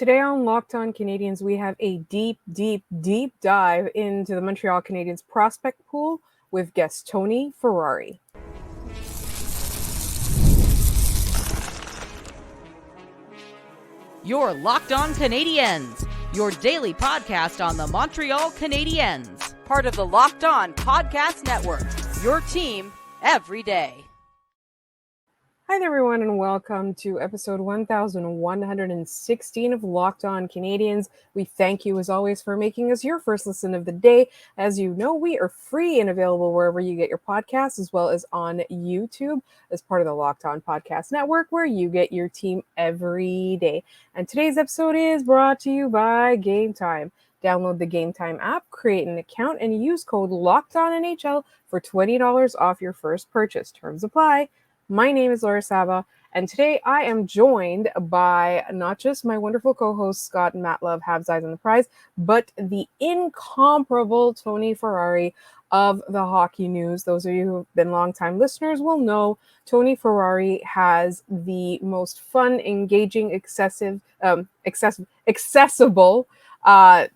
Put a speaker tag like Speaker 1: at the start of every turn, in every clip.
Speaker 1: Today on Locked On Canadiens, we have a deep dive into the Montreal Canadiens prospect pool with guest Tony Ferrari.
Speaker 2: You're Locked On Canadiens, your daily podcast on the Montreal Canadiens, part of the Locked On Podcast Network, your team every day.
Speaker 1: Hi there, everyone, and welcome to episode 1116 of Locked On Canadiens. We thank you, as always, for making us your first listen of the day. As you know, we are free and available wherever you get your podcasts, as well as on YouTube as part of the Locked On Podcast Network, where you get your team every day. And today's episode is brought to you by Game Time. Download the Game Time app, create an account, and use code LOCKEDONNHL for $20 off your first purchase. Terms apply. My name is Laura Saba, and today I am joined by not just my wonderful co-hosts Scott and Matt Love, Habs Eyes on the Prize, but the incomparable Tony Ferrari of the Hockey News. Those of you who have been longtime listeners will know Tony Ferrari has the most fun, engaging, accessible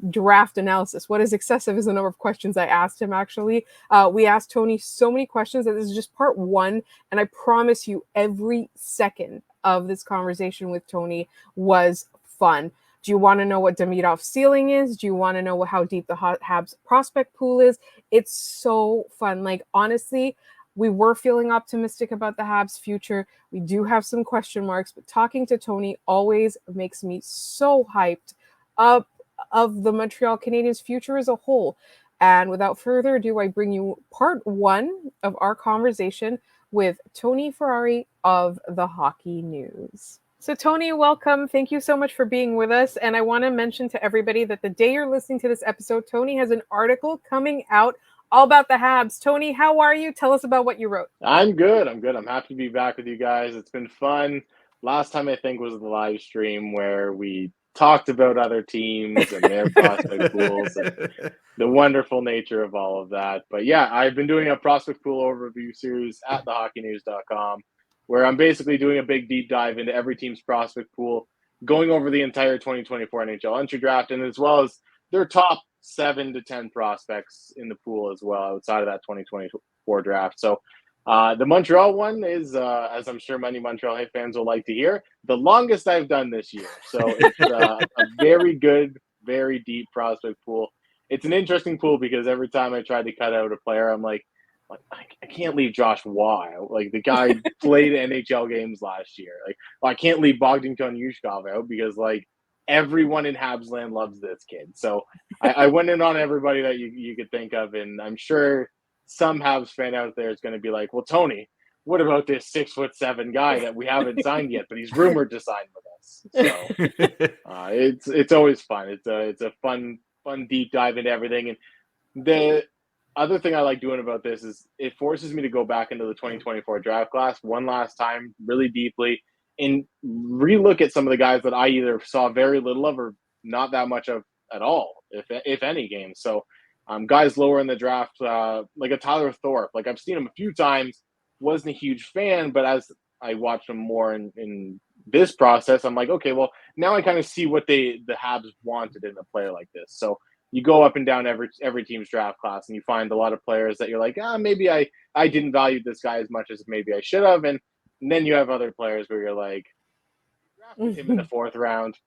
Speaker 1: draft analysis. What is excessive is the number of questions I asked him, actually. We asked Tony so many questions that this is just part one, and I promise you every second of this conversation with Tony was fun. Do you want to know what Demidov's ceiling is? Do you want to know how deep the Habs prospect pool is? It's so fun. Like, honestly, we were feeling optimistic about the Habs' future. We do have some question marks, but talking to Tony always makes me so hyped up of the Montreal Canadiens' future as a whole. And without further ado, I bring you part one of our conversation with Tony Ferrari of the Hockey News. So Tony, welcome. Thank you so much for being with us. And I want to mention to everybody that the day you're listening to this episode, Tony has an article coming out all about the Habs. Tony, how are you? Tell us about what you wrote.
Speaker 3: I'm good. I'm happy to be back with you guys. It's been fun. Last time, I think, was the live stream where we talked about other teams and their prospect pools and the wonderful nature of all of that. But yeah, I've been doing a prospect pool overview series at thehockeynews.com where I'm basically doing a big deep dive into every team's prospect pool, going over the entire 2024 NHL entry draft, and as well as their top 7 to 10 prospects in the pool as well outside of that 2024 draft. So the Montreal one is, as I'm sure many Montreal fans will like to hear, the longest I've done this year. So it's a very good, very deep prospect pool. It's an interesting pool because every time I try to cut out a player, I'm like I can't leave Josh Waugh out. Like, the guy played NHL games last year. Like, well, I can't leave Bogdan Konyushkov out because, like, everyone in Habs land loves this kid. So I went in on everybody that you could think of, and I'm sure some Habs fan out there is going to be like, well, Tony, what about this 6'7" guy that we haven't signed yet, but he's rumored to sign with us? So it's always fun. It's a fun deep dive into everything. And the other thing I like doing about this is it forces me to go back into the 2024 draft class one last time really deeply and relook at some of the guys that I either saw very little of or not that much of at all, if any games. So guys lower in the draft, like a Tyler Thorpe, like I've seen him a few times, wasn't a huge fan, but as I watched him more in this process, I'm like, okay, well, now I kind of see what the Habs wanted in a player like this. So you go up and down every team's draft class, and you find a lot of players that you're like, maybe I didn't value this guy as much as maybe I should have, and then you have other players where you're like, drafted him in the 4th round.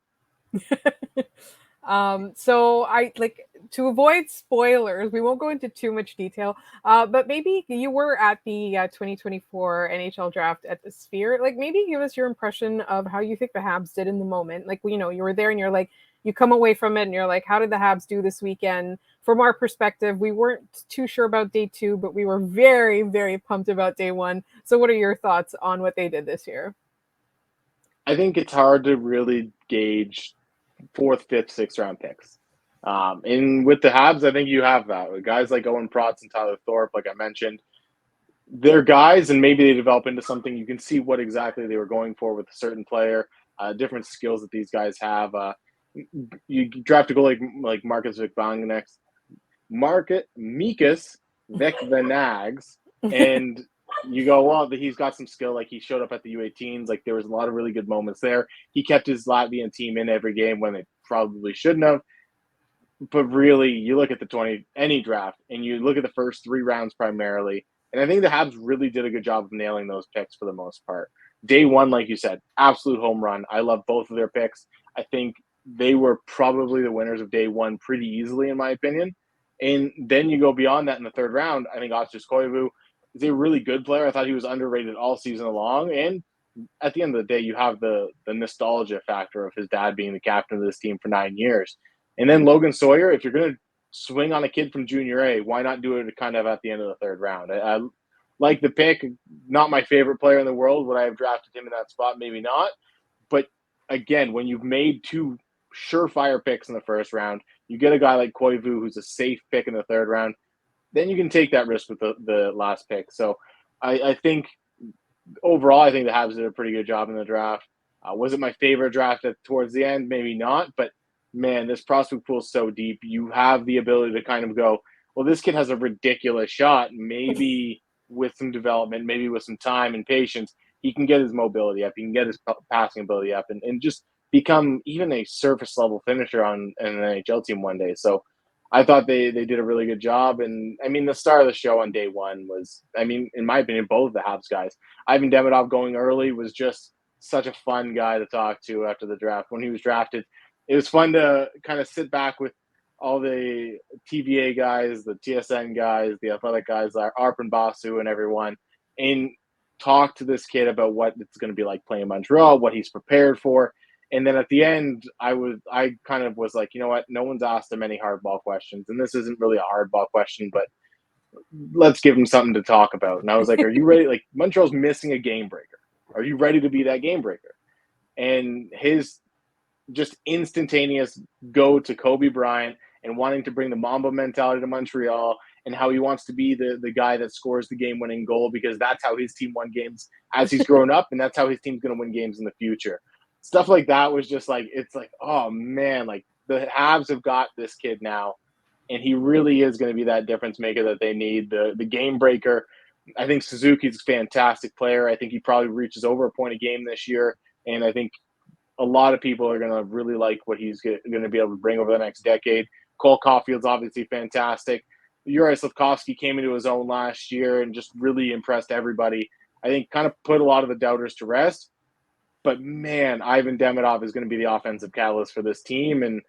Speaker 1: So I like to avoid spoilers. We won't go into too much detail, but maybe you were at the 2024 NHL draft at the Sphere. Like, maybe give us your impression of how you think the Habs did in the moment. Like, you were there and you're like, you come away from it and you're like, how did the Habs do this weekend? From our perspective, we weren't too sure about day 2, but we were very, very pumped about day 1. So what are your thoughts on what they did this year?
Speaker 3: I think it's hard to really gauge 4th, 5th, 6th round picks. And with the Habs, I think you have that. With guys like Owen Protz and Tyler Thorpe, like I mentioned, they're guys, and maybe they develop into something. You can see what exactly they were going for with a certain player, different skills that these guys have. You draft a goal like Marcus Mikas Vekvanags, and you go, well, he's got some skill. Like, he showed up at the U18s. Like, there was a lot of really good moments there. He kept his Latvian team in every game when they probably shouldn't have. But really, you look at any draft, and you look at the first 3 rounds primarily, and I think the Habs really did a good job of nailing those picks for the most part. Day one, like you said, absolute home run. I love both of their picks. I think they were probably the winners of day one pretty easily, in my opinion. And then you go beyond that in the 3rd round. I think Oscar Koivu is a really good player. I thought he was underrated all season long. And at the end of the day, you have the nostalgia factor of his dad being the captain of this team for 9 years. And then Logan Sawyer, if you're going to swing on a kid from Junior A, why not do it kind of at the end of the 3rd round? I like the pick. Not my favorite player in the world. Would I have drafted him in that spot? Maybe not. But again, when you've made 2 surefire picks in the 1st round, you get a guy like Koivu who's a safe pick in the 3rd round, then you can take that risk with the last pick. So I think overall, I think the Habs did a pretty good job in the draft. Was it my favorite draft towards the end? Maybe not. But, man, this prospect pool is so deep. You have the ability to kind of go, well, this kid has a ridiculous shot. Maybe with some development, maybe with some time and patience, he can get his mobility up. He can get his passing ability up and just become even a surface-level finisher on an NHL team one day. So I thought they did a really good job. And, I mean, the star of the show on day one was, I mean, in my opinion, both the Habs guys. Ivan Demidov going early was just such a fun guy to talk to after the draft. When he was drafted, it was fun to kind of sit back with all the TVA guys, the TSN guys, the athletic guys, like Arpon Basu and everyone, and talk to this kid about what it's going to be like playing in Montreal, what he's prepared for. And then at the end, I kind of was like, you know what? No one's asked him any hardball questions. And this isn't really a hardball question, but let's give him something to talk about. And I was like, are you ready? Like, Montreal's missing a game breaker. Are you ready to be that game breaker? And his just instantaneous go to Kobe Bryant and wanting to bring the Mamba mentality to Montreal and how he wants to be the guy that scores the game-winning goal because that's how his team won games as he's grown up, and that's how his team's going to win games in the future. Stuff like that was just like, it's like, oh, man, like the Habs have got this kid now, and he really is going to be that difference maker that they need, the game breaker. I think Suzuki's a fantastic player. I think he probably reaches over a point a game this year, and I think a lot of people are going to really like what he's going to be able to bring over the next decade. Cole Caulfield's obviously fantastic. Yuri Slafkovsky came into his own last year and just really impressed everybody. I think kind of put a lot of the doubters to rest. But, man, Ivan Demidov is going to be the offensive catalyst for this team, and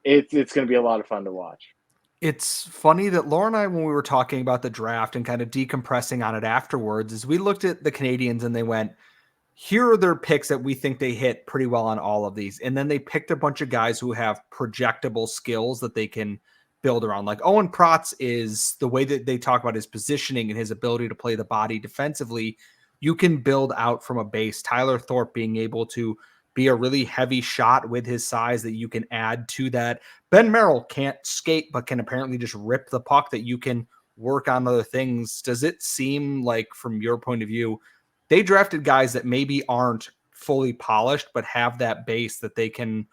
Speaker 3: it's going to be a lot of fun to watch.
Speaker 4: It's funny that Laura and I, when we were talking about the draft and kind of decompressing on it afterwards, is we looked at the Canadiens and they went, here are their picks that we think they hit pretty well on all of these. And then they picked a bunch of guys who have projectable skills that they can build around. Like Owen Protz is the way that they talk about his positioning and his ability to play the body defensively. You can build out from a base. Tyler Thorpe being able to be a really heavy shot with his size that you can add to that. Ben Merrill can't skate, but can apparently just rip the puck that you can work on other things. Does it seem like, from your point of view, they drafted guys that maybe aren't fully polished, but have that base that they can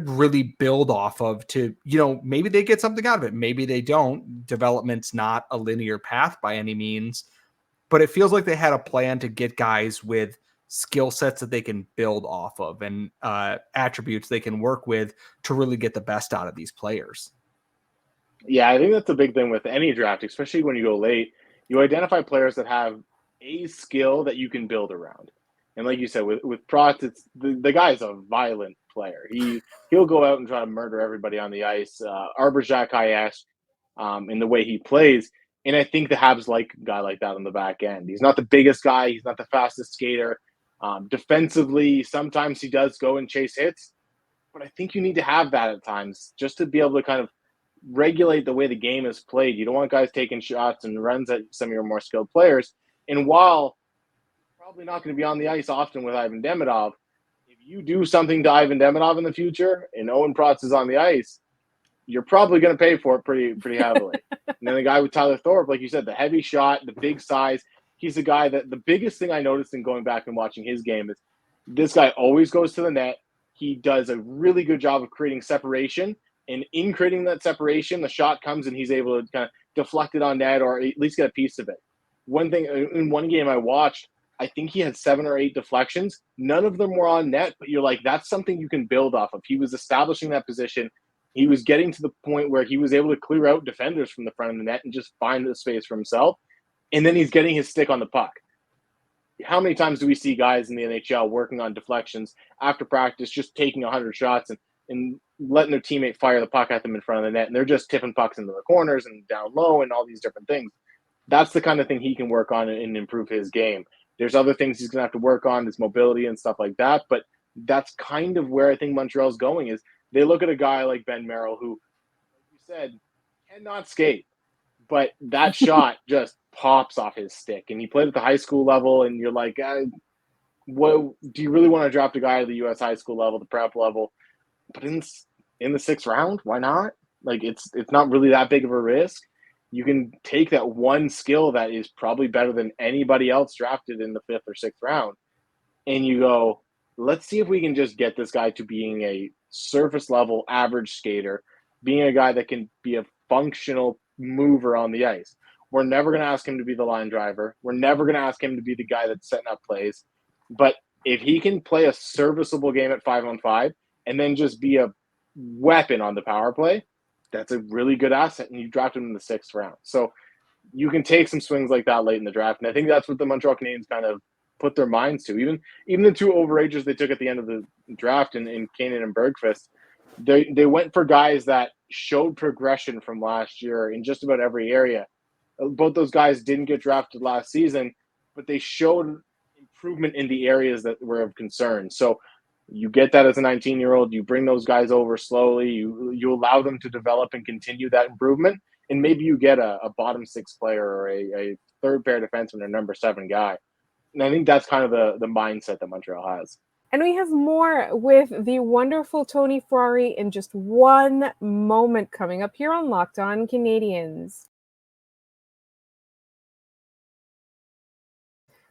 Speaker 4: really build off of to, maybe they get something out of it. Maybe they don't. Development's not a linear path by any means, but it feels like they had a plan to get guys with skill sets that they can build off of and attributes they can work with to really get the best out of these players.
Speaker 3: Yeah, I think that's a big thing with any draft, especially when you go late. You identify players that have a skill that you can build around. And like you said, with Protz, it's the guy's a violent player. He'll go out and try to murder everybody on the ice. Arbor Jacques Hayes, in the way he plays. And I think the Habs like a guy like that on the back end. He's not the biggest guy. He's not the fastest skater. Defensively, sometimes he does go and chase hits. But I think you need to have that at times just to be able to kind of regulate the way the game is played. You don't want guys taking shots and runs at some of your more skilled players. And while probably not going to be on the ice often with Ivan Demidov, if you do something to Ivan Demidov in the future and Owen Protz is on the ice, you're probably going to pay for it pretty heavily. And then the guy with Tyler Thorpe, like you said, the heavy shot, the big size, he's a guy that the biggest thing I noticed in going back and watching his game is this guy always goes to the net. He does a really good job of creating separation. And in creating that separation, the shot comes and he's able to kind of deflect it on net or at least get a piece of it. one thing in one game I watched, I think he had 7 or 8 deflections. None of them were on net, but you're like, that's something you can build off of. He was establishing that position. He was getting to the point where he was able to clear out defenders from the front of the net and just find the space for himself. And then he's getting his stick on the puck. How many times do we see guys in the NHL working on deflections after practice, just taking 100 shots and letting their teammate fire the puck at them in front of the net, and they're just tipping pucks into the corners and down low and all these different things? That's the kind of thing he can work on and improve his game. There's other things he's going to have to work on, his mobility and stuff like that, but that's kind of where I think Montreal's going. Is they look at a guy like Ben Merrill, who, like you said, cannot skate, but that shot just pops off his stick. And he played at the high school level, and you're like, what do you really want to draft a guy at the U.S. high school level, the prep level? But in the 6th round, why not? Like, it's not really that big of a risk. You can take that one skill that is probably better than anybody else drafted in the 5th or 6th round, and you go, let's see if we can just get this guy to being a surface level average skater, being a guy that can be a functional mover on the ice. We're never going to ask him to be the line driver. We're never going to ask him to be the guy that's setting up plays. But if he can play a serviceable game at 5-on-5 and then just be a weapon on the power play, that's a really good asset, and you draft him in the 6th round. So you can take some swings like that late in the draft, and I think that's what the Montreal Canadiens kind of put their minds to. Even the 2 overagers they took at the end of the draft in Kanan and Bergqvist, they went for guys that showed progression from last year in just about every area. Both those guys didn't get drafted last season, but they showed improvement in the areas that were of concern. So you get that as a 19-year-old, you bring those guys over slowly, you allow them to develop and continue that improvement, and maybe you get a bottom 6 player or a third pair defenseman or number 7 guy. And I think that's kind of the mindset that Montreal has.
Speaker 1: And we have more with the wonderful Tony Ferrari in just one moment coming up here on Locked On Canadiens.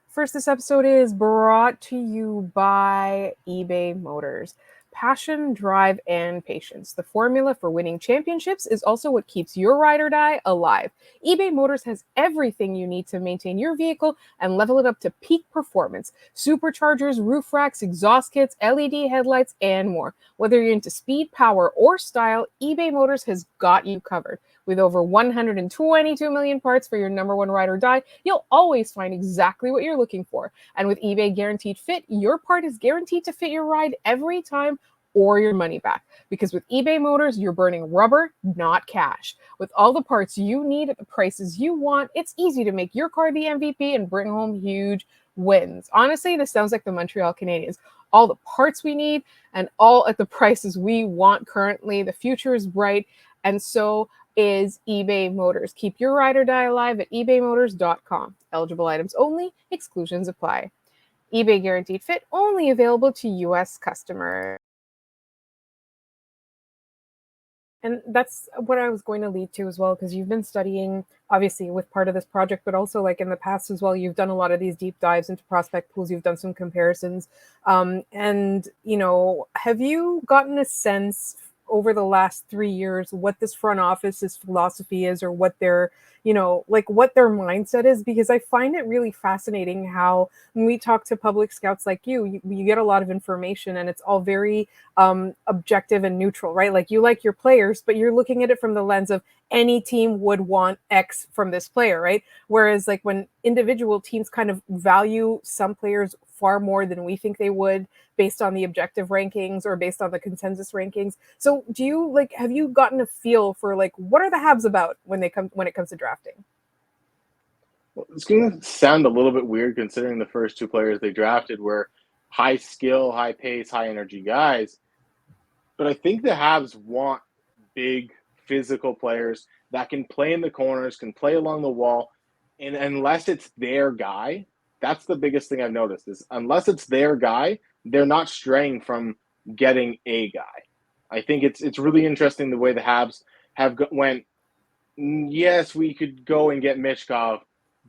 Speaker 1: First, this episode is brought to you by eBay Motors. Passion, drive, and patience. The formula for winning championships is also what keeps your ride or die alive. eBay Motors has everything you need to maintain your vehicle and level it up to peak performance. Superchargers, roof racks, exhaust kits, LED headlights, and more. Whether you're into speed, power, or style, eBay Motors has got you covered. With over 122 million parts for your number one ride or die, you'll always find exactly what you're looking for. And with eBay Guaranteed Fit, your part is guaranteed to fit your ride every time or your money back. Because with eBay Motors, you're burning rubber, not cash. With all the parts you need at the prices you want, it's easy to make your car the MVP and bring home huge wins. Honestly, this sounds like the Montreal Canadiens. All the parts we need and all at the prices we want currently. The future is bright, and so is eBay Motors. Keep your ride or die alive at ebaymotors.com. Eligible items only. Exclusions apply. eBay Guaranteed Fit only available to U.S. customers. And that's what I was going to lead to as well, because you've been studying, obviously, with part of this project, but also like in the past as well, you've done a lot of these deep dives into prospect pools. You've done some comparisons. And, have you gotten a sense over the last 3 years what this front office's philosophy is, or what their what their mindset is? Because I find it really fascinating how when we talk to public scouts like you get a lot of information, and it's all very objective and neutral, right? Like, you like your players, but you're looking at it from the lens of any team would want X from this player, right? Whereas like when individual teams kind of value some players far more than we think they would, based on the objective rankings or based on the consensus rankings. So have you gotten a feel for like, what are the Habs about when it comes to drafting?
Speaker 3: Well, it's going to sound a little bit weird considering the first 2 players they drafted were high skill, high pace, high energy guys. But I think the Habs want big physical players that can play in the corners, can play along the wall. And unless it's their guy, that's the biggest thing I've noticed, is unless it's their guy, they're not straying from getting a guy. I think it's really interesting the way the Habs went, yes, we could go and get Michkov,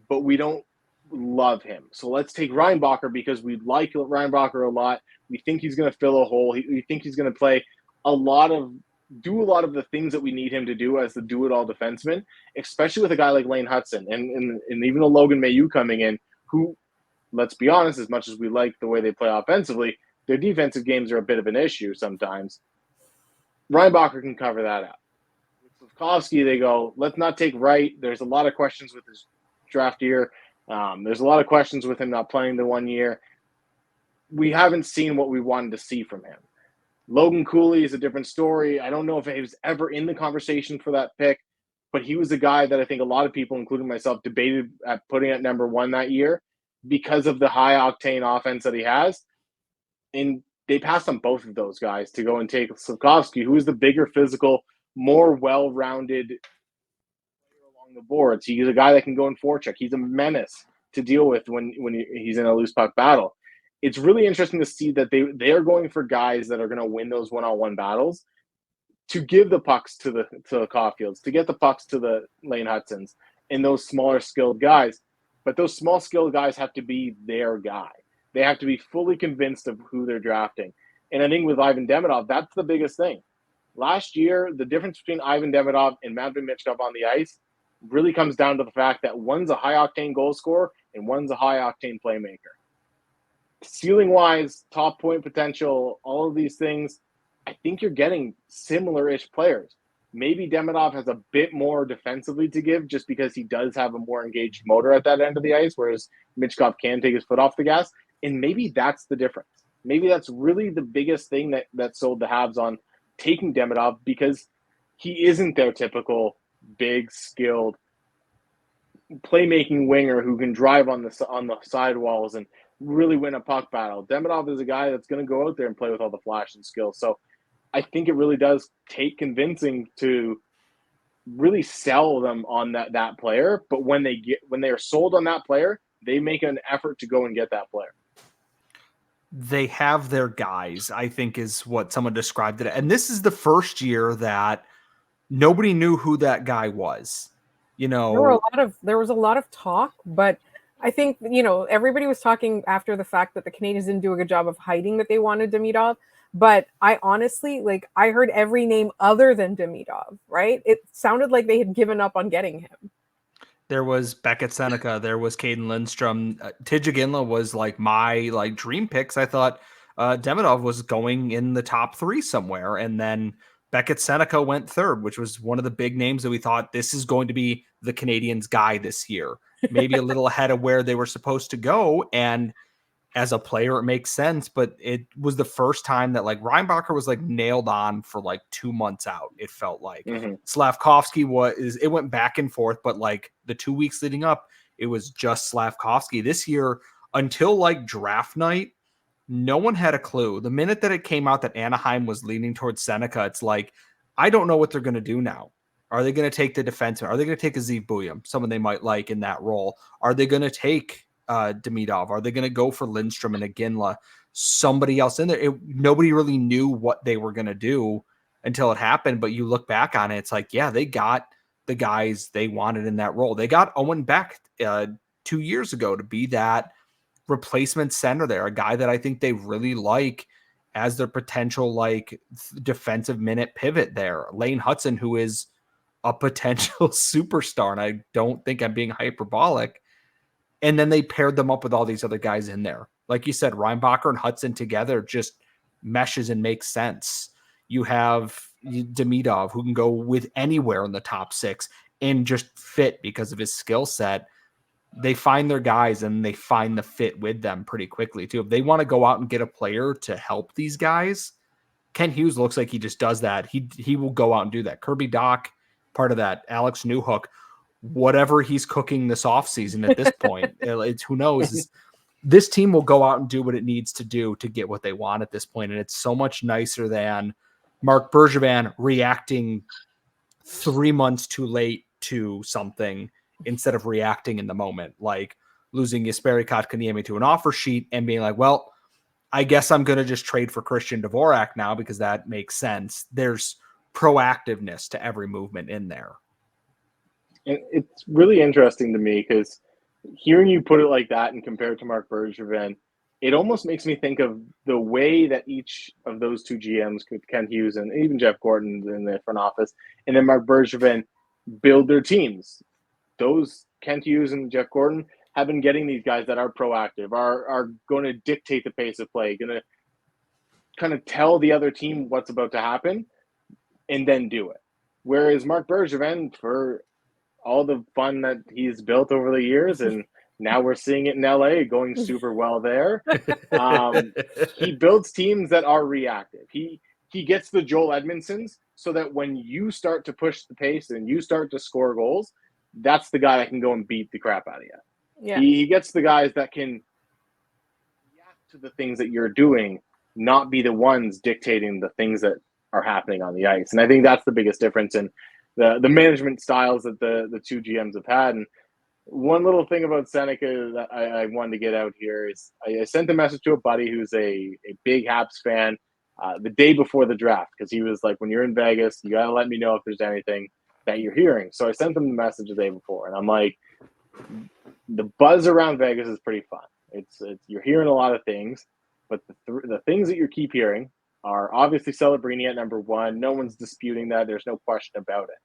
Speaker 3: but we don't love him. So let's take Reinbacher because we like Reinbacher a lot. We think he's going to fill a hole. We think he's going to play a lot of do a lot of the things that we need him to do as the do-it-all defenseman, especially with a guy like Lane Hudson and even a Logan Mailloux coming in, who, let's be honest, as much as we like the way they play offensively, their defensive games are a bit of an issue sometimes. Reinbacher can cover that up. With Slavkovsky, they go, let's not take Wright. There's a lot of questions with his draft year. There's a lot of questions with him not playing the 1 year. We haven't seen what we wanted to see from him. Logan Cooley is a different story. I don't know if he was ever in the conversation for that pick, but he was a guy that I think a lot of people, including myself, debated at putting at number 1 that year because of the high-octane offense that he has. And they passed on both of those guys to go and take Slavkovsky, who is the bigger, physical, more well-rounded player along the boards. He's a guy that can go in forecheck. He's a menace to deal with when he's in a loose puck battle. It's really interesting to see that they are going for guys that are going to win those one-on-one battles, to give the pucks to the Caulfields, to get the pucks to the Lane Hudsons and those smaller skilled guys. But those small skilled guys have to be their guy. They have to be fully convinced of who they're drafting. And I think with Ivan Demidov, that's the biggest thing. Last year, the difference between Ivan Demidov and Matvei Michkov on the ice really comes down to the fact that one's a high-octane goal scorer and one's a high-octane playmaker. Ceiling-wise, top point potential, all of these things, I think you're getting similar-ish players. Maybe Demidov has a bit more defensively to give just because he does have a more engaged motor at that end of the ice, whereas Michkov can take his foot off the gas. And maybe that's the difference. Maybe that's really the biggest thing that sold the Habs on taking Demidov, because he isn't their typical big, skilled playmaking winger who can drive on the sidewalls and really win a puck battle. Demidov is a guy that's going to go out there and play with all the flash and skill. So I think it really does take convincing to really sell them on that player. But when they are sold on that player, they make an effort to go and get that player.
Speaker 4: They have their guys, I think, is what someone described it. And this is the first year that nobody knew who that guy was. You know,
Speaker 1: there was a lot of talk, but I think, everybody was talking after the fact that the Canadiens didn't do a good job of hiding that they wanted Demidov. But I honestly, I heard every name other than Demidov, right? It sounded like they had given up on getting him.
Speaker 4: There was Beckett Seneca. There was Caden Lindstrom. Tijagila was my dream picks. I thought Demidov was going in the top 3 somewhere. And then Beckett Seneca went 3rd, which was one of the big names that we thought this is going to be the Canadiens guy this year. Maybe a little ahead of where they were supposed to go. And as a player, it makes sense, but it was the first time that Reinbacher was nailed on for 2 months out. It felt like Slavkovsky it went back and forth, but the 2 weeks leading up, it was just Slavkovsky. This year, until draft night, no one had a clue. The minute that it came out that Anaheim was leaning towards Seneca, it's I don't know what they're going to do now. Are they going to take the defenseman? Are they going to take a Zeev Buyam, someone they might like in that role? Are they going to take Demidov? Are they going to go for Lindstrom and Iginla, somebody else in there? Nobody really knew what they were going to do until it happened. But you look back on it, it's they got the guys they wanted in that role. They got Owen Beck 2 years ago to be that replacement center there, a guy that I think they really like as their potential defensive minute pivot there. Lane Hudson, who is a potential superstar, and I don't think I'm being hyperbolic. And then they paired them up with all these other guys in there. Like you said, Reinbacher and Hudson together just meshes and makes sense. You have Demidov, who can go with anywhere in the top 6 and just fit because of his skill set. They find their guys and they find the fit with them pretty quickly too. If they want to go out and get a player to help these guys, Ken Hughes looks like he just does that. He will go out and do that. Kirby Doc, part of that. Alex Newhook, whatever he's cooking this offseason at this point, it's who knows. This team will go out and do what it needs to do to get what they want at this point. And it's so much nicer than Marc Bergevin reacting 3 months too late to something instead of reacting in the moment, like losing Jesperi Kotkaniemi to an offer sheet and being well, I guess I'm going to just trade for Christian Dvorak now because that makes sense. There's proactiveness to every movement in there.
Speaker 3: And it's really interesting to me because hearing you put it like that and compare it to Marc Bergevin, it almost makes me think of the way that each of those two GMs, Ken Hughes and even Jeff Gordon in the front office, and then Mark Bergevin, build their teams. Those Ken Hughes and Jeff Gordon have been getting these guys that are proactive, are going to dictate the pace of play, going to kind of tell the other team what's about to happen, and then do it. Whereas Mark Bergevin, for all the fun that he's built over the years, and now we're seeing it in LA going super well there. He builds teams that are reactive. He gets the Joel Edmondsons so that when you start to push the pace and you start to score goals, that's the guy that can go and beat the crap out of you.
Speaker 1: Yeah.
Speaker 3: He gets the guys that can react to the things that you're doing, not be the ones dictating the things that are happening on the ice. And I think that's the biggest difference in the management styles that the two GMs have had. And one little thing about Seneca that I wanted to get out here is I sent a message to a buddy who's a big Habs fan the day before the draft, because he was like, when you're in Vegas, you got to let me know if there's anything that you're hearing. So I sent him the message the day before, and I'm like, the buzz around Vegas is pretty fun. It's you're hearing a lot of things, but the things that you keep hearing are obviously Celebrini at number one. No one's disputing that. There's no question about it.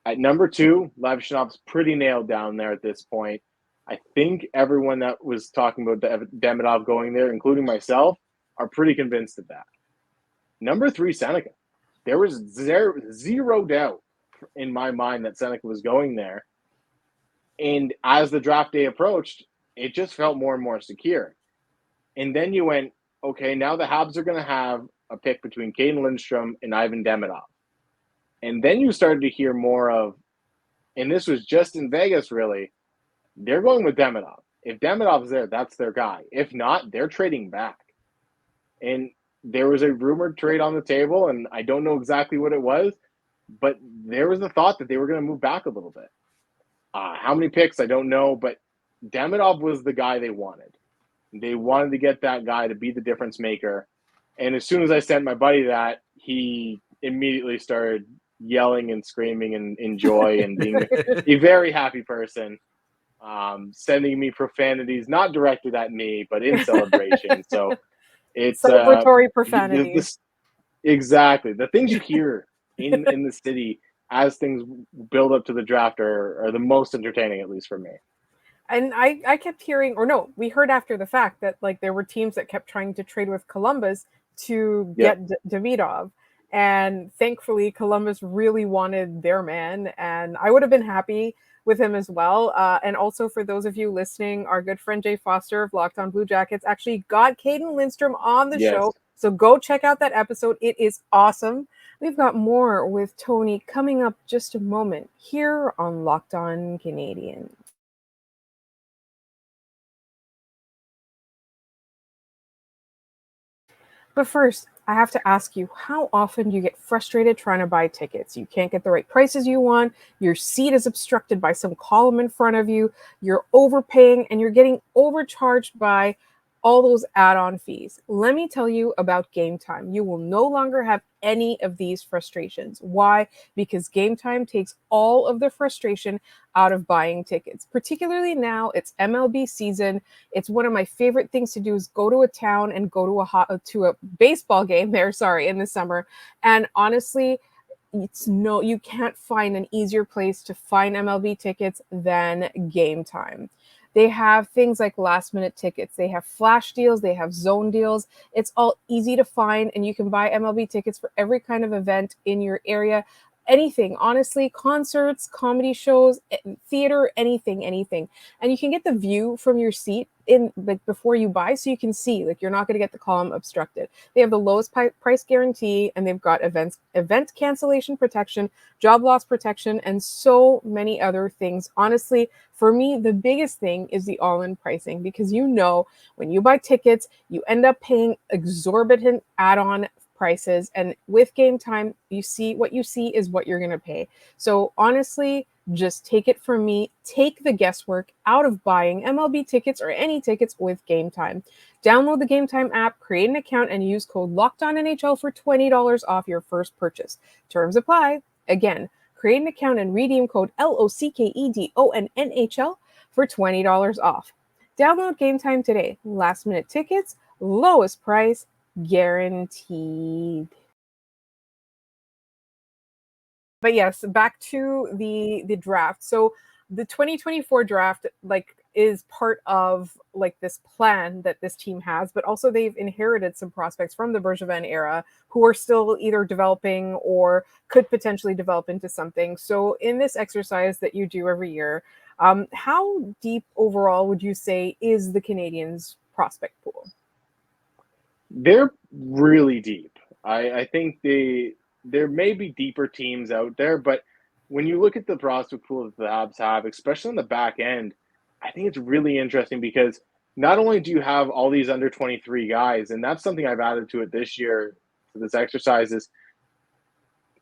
Speaker 3: At number two, Lavshanov's pretty nailed down there at this point. I think everyone that was talking about Demidov going there, including myself, are pretty convinced of that. Number three, Seneca. There was zero doubt in my mind that Seneca was going there. And as the draft day approached, it just felt more and more secure. And then you went, okay, now the Habs are going to have a pick between Caden Lindstrom and Ivan Demidov. And then you started to hear more of, and this was just in Vegas, really, they're going with Demidov. If Demidov's there, that's their guy. If not, they're trading back. And there was a rumored trade on the table, and I don't know exactly what it was, but there was the thought that they were going to move back a little bit. How many picks, I don't know, but Demidov was the guy they wanted. They wanted to get that guy to be the difference maker. And as soon as I sent my buddy that, he immediately started yelling and screaming and in joy and being a very happy person, sending me profanities, not directed at me, but in celebration. So it's
Speaker 1: celebratory profanities.
Speaker 3: Exactly. The things you hear in the city as things build up to the draft are the most entertaining, at least for me.
Speaker 1: And I kept hearing, or no, we heard after the fact that like there were teams that kept trying to trade with Columbus to get Demidov. And thankfully, Columbus really wanted their man, and I would have been happy with him as well. And also for those of you listening, our good friend Jay Foster of Locked On Blue Jackets actually got Caden Lindstrom on the show. So go check out that episode. It is awesome. We've got more with Tony coming up just a moment here on Locked On Canadiens. But first, I have to ask you, how often do you get frustrated trying to buy tickets? You can't get the right prices you want, your seat is obstructed by some column in front of you, you're overpaying, and you're getting overcharged by all those add-on fees. Let me tell you about Game Time. You will no longer have any of these frustrations. Why? Because Game Time takes all of the frustration out of buying tickets. Particularly now, it's MLB season. It's one of my favorite things to do is go to a town and go to a baseball game there, in the summer. And honestly, you can't find an easier place to find MLB tickets than Game Time. They have things like last minute tickets. They have flash deals. They have zone deals. It's all easy to find, and you can buy MLB tickets for every kind of event in your area. Anything, honestly, concerts, comedy shows, theater, anything. And you can get the view from your seat in before you buy, so you can see, you're not going to get the column obstructed. They have the lowest price guarantee, and they've got event cancellation protection, job loss protection, and so many other things. Honestly, for me, the biggest thing is the all-in pricing, because when you buy tickets, you end up paying exorbitant add-on prices, and with Game Time, what you see is what you're going to pay. So honestly, just take it from me. Take the guesswork out of buying MLB tickets or any tickets with Game Time. Download the Game Time app, create an account, and use code LOCKEDONNHL for $20 off your first purchase. Terms apply. Again, create an account and redeem code LOCKEDONNHL for $20 off. Download Game Time today. Last minute tickets, lowest price, guaranteed. But yes, back to the draft. So the 2024 draft is part of this plan that this team has, but also they've inherited some prospects from the Bergevin era who are still either developing or could potentially develop into something. So in this exercise that you do every year, how deep overall would you say is the Canadiens prospect pool?
Speaker 3: They're really deep. I think there may be deeper teams out there, but when you look at the prospect pool that the Habs have, especially on the back end, I think it's really interesting because not only do you have all these under 23 guys, and that's something I've added to it this year to this exercise, is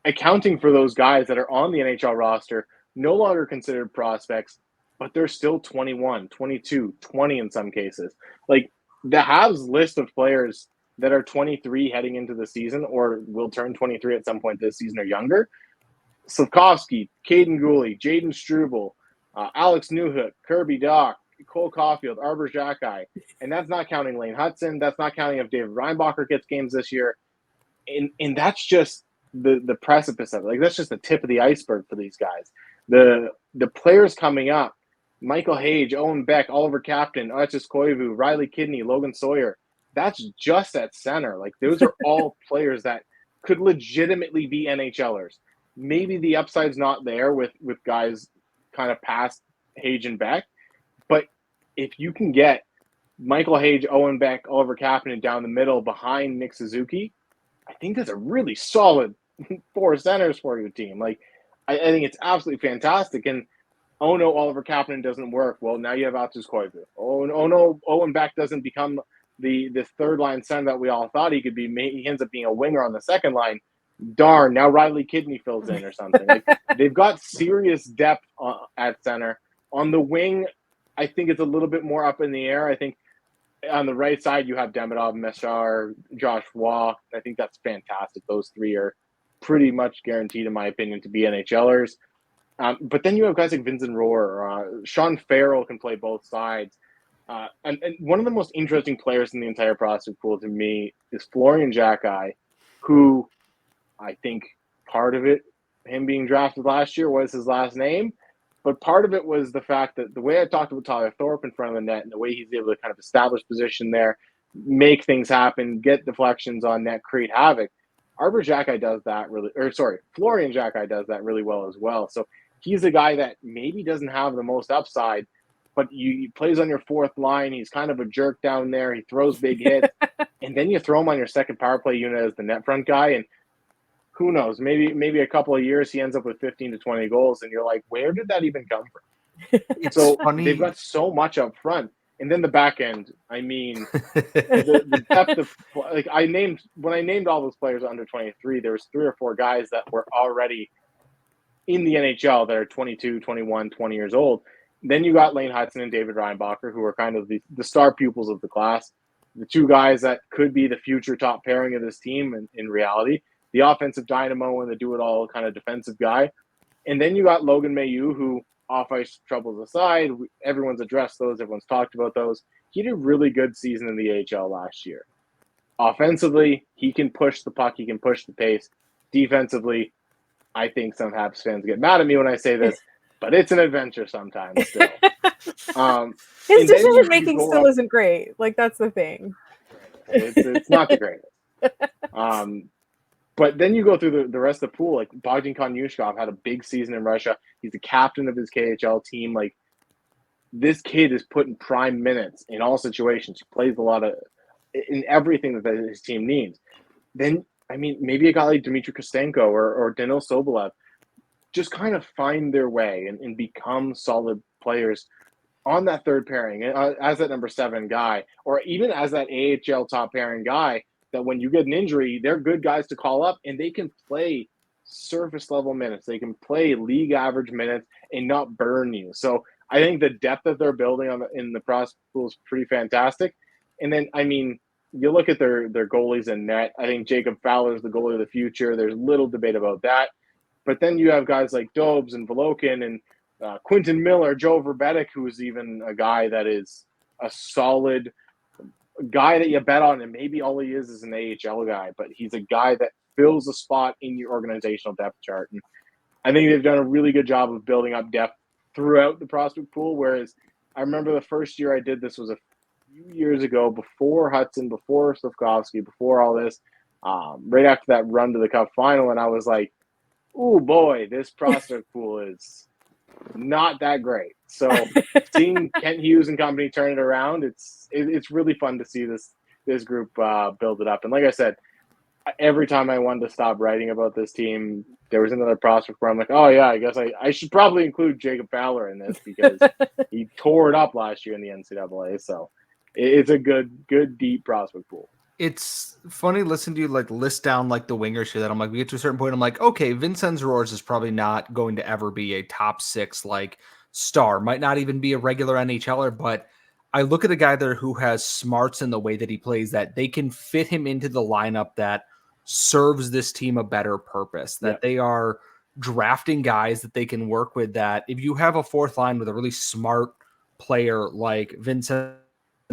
Speaker 3: accounting for those guys that are on the NHL roster, no longer considered prospects, but they're still 21, 22, 20 in some cases. Like the Habs list of players that are 23 heading into the season or will turn 23 at some point this season or younger. Slavkovsky, Caden Gooley, Jaden Struble, Alex Newhook, Kirby Doc, Cole Caulfield, Arbor Xhekaj. And that's not counting Lane Hudson. That's not counting if David Reinbacher gets games this year. And that's just the precipice of it. Like that's just the tip of the iceberg for these guys. The players coming up, Michael Hage, Owen Beck, Oliver Captain, Archis Koivu, Riley Kidney, Logan Sawyer. That's just at center. Like those are all players that could legitimately be NHLers. Maybe the upside's not there with guys kind of past Hage and Beck, but if you can get Michael Hage, Owen Beck, Oliver Captain down the middle behind Nick Suzuki, I think that's a really solid 4 centers for your team. Like I think it's absolutely fantastic. And oh no, Oliver Kapanen doesn't work. Well, now you have Archis Koivu. Oh no, Owen Beck doesn't become the third line center that we all thought he could be. He ends up being a winger on the second line. Darn, now Riley Kidney fills in or something. Like they've got serious depth at center. On the wing, I think it's a little bit more up in the air. I think on the right side you have Demidov, Meshar, Josh Waugh. I think that's fantastic. Those three are pretty much guaranteed, in my opinion, to be NHLers. But then you have guys like Vincent Rohr. Sean Farrell can play both sides. And one of the most interesting players in the entire prospect pool to me is Florian Xhekaj, who I think part of it, him being drafted last year, was his last name. But part of it was the fact that the way I talked about Tyler Thorpe in front of the net and the way he's able to kind of establish position there, make things happen, get deflections on net, create havoc. Arbor Xhekaj does that Florian Xhekaj does that really well as well. So he's a guy that maybe doesn't have the most upside, but he plays on your fourth line. He's kind of a jerk down there. He throws big hits. And then you throw him on your second power play unit as the net front guy. And who knows, maybe a couple of years he ends up with 15 to 20 goals. And you're like, where did that even come from? So funny. They've got so much up front. And then the back end, I mean, the depth of when I named all those players under 23, there was 3 or 4 guys that were already in the NHL that are 22, 21, 20 years old. Then you got Lane Hudson and David Reinbacher, who are kind of the star pupils of the class, the 2 guys that could be the future top pairing of this team in reality, the offensive dynamo and the do-it-all kind of defensive guy. And then you got Logan Mailloux, who, off-ice troubles aside, everyone's addressed those, everyone's talked about those. He did a really good season in the AHL last year. Offensively, he can push the puck, he can push the pace. Defensively, I think some Habs fans get mad at me when I say this, but it's an adventure sometimes still.
Speaker 1: His decision making still isn't great. Like, that's the thing.
Speaker 3: It's not the greatest. But then you go through the rest of the pool. Like Bogdan Konyushkov had a big season in Russia. He's the captain of his KHL team. Like this kid is put in prime minutes in all situations. He plays a lot in everything that his team needs. Then, I mean, maybe a guy like Dmitry Kostenko or Danil Sobolev just kind of find their way and become solid players on that third pairing as that number 7 guy, or even as that AHL top pairing guy. That when you get an injury, they're good guys to call up and they can play surface level minutes. They can play league average minutes and not burn you. So I think the depth that they're building in the prospect pool is pretty fantastic. And then, I mean, you look at their goalies in net. I think Jacob Fowler is the goalie of the future. There's little debate about that. But then you have guys like Dobes and Volokin and Quentin Miller, Joe Verbetic, who's even a guy that is a solid guy that you bet on, and maybe all he is an AHL guy, but he's a guy that fills a spot in your organizational depth chart. And I think they've done a really good job of building up depth throughout the prospect pool, whereas I remember the first year I did this was a few years ago, before Hudson, before Slafkovsky, before all this, right after that run to the Cup final, and I was like, oh boy, this prospect pool is not that great. So seeing Kent Hughes and company turn it around, it's really fun to see this group build it up. And like I said, every time I wanted to stop writing about this team, there was another prospect where I'm like, oh yeah, I guess I should probably include Jacob Fowler in this because he tore it up last year in the NCAA. So it's a good deep prospect pool.
Speaker 4: It's funny listening to you like list down like the wingers here that I'm like, we get to a certain point, I'm like, okay, Vincenz Roars is probably not going to ever be a top 6 like star, might not even be a regular NHLer, but I look at a guy there who has smarts in the way that he plays that they can fit him into the lineup that serves this team a better purpose, that they are drafting guys that they can work with, that if you have a fourth line with a really smart player like Vincenz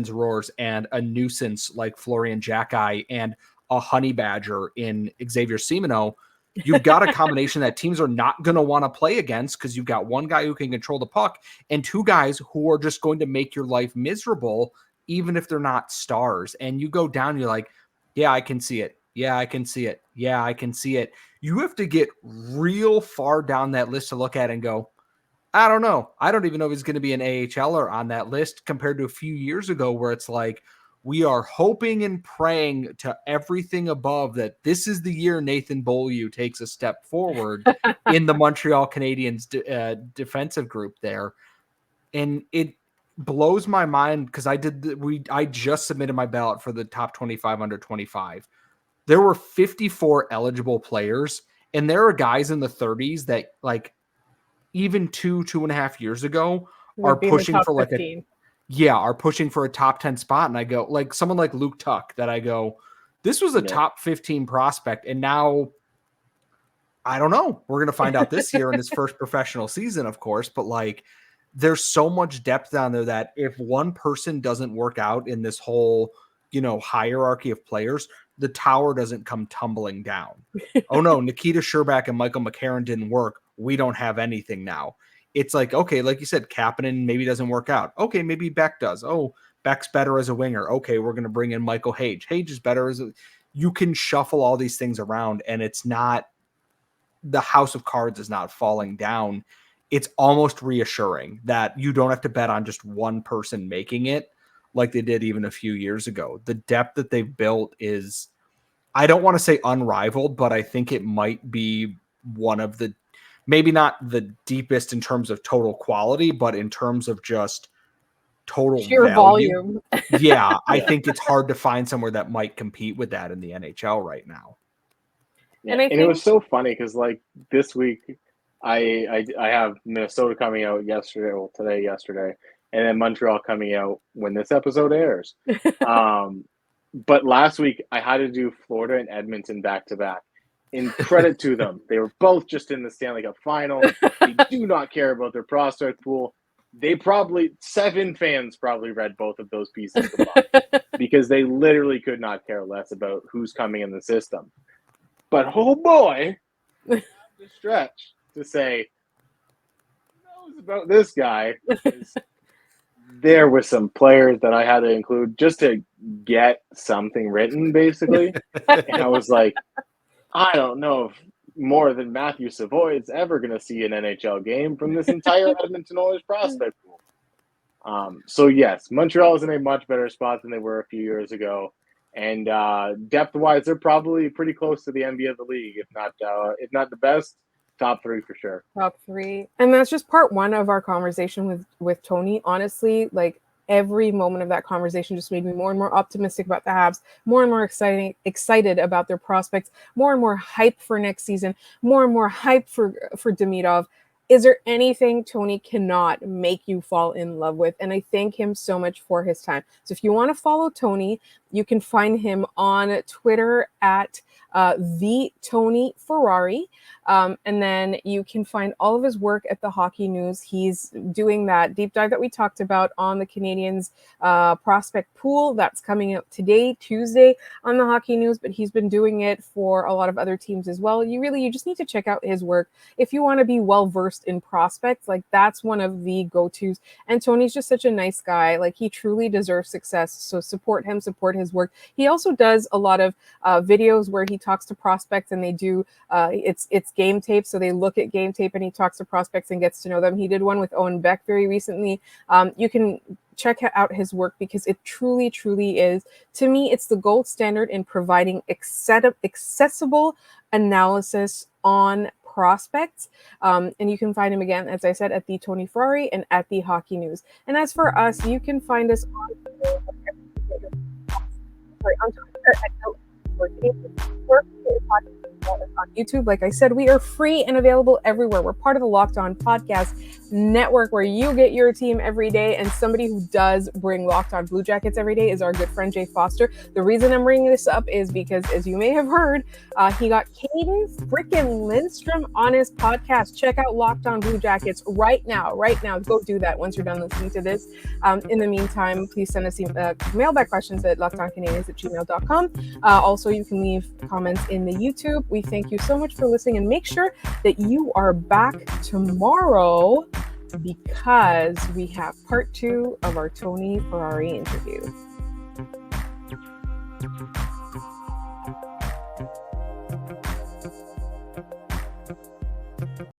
Speaker 4: Roars and a nuisance like Florian Jacki and a honey badger in Xavier Simoneau, you've got a combination that teams are not going to want to play against because you've got one guy who can control the puck and two guys who are just going to make your life miserable, even if they're not stars. And you go down, you're like, yeah, I can see it. Yeah, I can see it. Yeah, I can see it. You have to get real far down that list to look at and go, I don't know. I don't even know if he's going to be an AHLer on that list compared to a few years ago where it's like, we are hoping and praying to everything above that this is the year Nathan Beaulieu takes a step forward in the Montreal Canadiens defensive group there. And it blows my mind because I just submitted my ballot for the top 25 under 25. There were 54 eligible players, and there are guys in the 30s that like even 2.5 years ago are pushing for like 15. Are pushing for a top 10 spot. And I go like someone like Luke Tuck that I go, this was a top 15 prospect. And now I don't know, we're going to find out this year in his first professional season, of course, but like there's so much depth down there that if one person doesn't work out in this whole, hierarchy of players, the tower doesn't come tumbling down. Oh no, Nikita Sherbak and Michael McCarron didn't work. We don't have anything now. It's like, okay, like you said, Kapanen maybe doesn't work out. Okay, maybe Beck does. Oh, Beck's better as a winger. Okay, we're going to bring in Michael Hage. Hage is better as you can shuffle all these things around, and it's not, the house of cards is not falling down. It's almost reassuring that you don't have to bet on just one person making it like they did even a few years ago. The depth that they've built is, I don't want to say unrivaled, but I think it might be one of the, maybe not the deepest in terms of total quality, but in terms of just total
Speaker 1: sheer volume.
Speaker 4: Yeah, I think it's hard to find somewhere that might compete with that in the NHL right now.
Speaker 3: Yeah, and it was so funny because like this week, I have Minnesota coming out yesterday, and then Montreal coming out when this episode airs. But last week I had to do Florida and Edmonton back to back. In credit to them, they were both just in the Stanley Cup final. They do not care about their prospect pool. They probably, 7 fans probably read both of those pieces of the book because they literally could not care less about who's coming in the system. But oh boy, the stretch to say, who knows about this guy? There were some players that I had to include just to get something written, basically. And I was like, I don't know if more than Matthew Savoy is ever going to see an NHL game from this entire Edmonton Oilers prospect pool. So yes, Montreal is in a much better spot than they were a few years ago. And depth-wise, they're probably pretty close to the envy of the league, if not the best. Top 3 for sure.
Speaker 1: Top 3. And that's just part 1 of our conversation with Tony. Honestly, like every moment of that conversation just made me more and more optimistic about the Habs, more and more excited about their prospects, more and more hype for next season, more and more hype for Demidov. Is there anything Tony cannot make you fall in love with? And I thank him so much for his time. So if you want to follow Tony, You can find him on Twitter at the Tony Ferrari. And then you can find all of his work at the Hockey News. He's doing that deep dive that we talked about on the Canadiens prospect pool. That's coming out today, Tuesday, on the Hockey News, but he's been doing it for a lot of other teams as well. You just need to check out his work if you want to be well versed in prospects. Like, that's one of the go-tos. And Tony's just such a nice guy. Like, he truly deserves success. So support him, support his work. He also does a lot of videos where he talks to prospects, and they do it's game tape. So they look at game tape and he talks to prospects and gets to know them. He did one with Owen Beck very recently. You can check out his work because it truly, truly is. To me, it's the gold standard in providing accessible analysis on prospects. And you can find him again, as I said, at the Tony Ferrari and at the Hockey News. And as for us, you can find us on Twitter at on YouTube. Like I said, we are free and available everywhere. We're part of the Locked On Podcast Network, where you get your team every day. And somebody who does bring Locked On Blue Jackets every day is our good friend Jay Foster. The reason I'm bringing this up is because, as you may have heard, he got Caden freaking Lindstrom on his podcast. Check out Locked On Blue Jackets right now. Go do that once you're done listening to this. In the meantime, please send us mailbag questions at lockedoncanadiens@gmail.com. Also, you can leave comments in the YouTube. We thank you so much for listening, and make sure that you are back tomorrow because we have part 2 of our Tony Ferrari interview.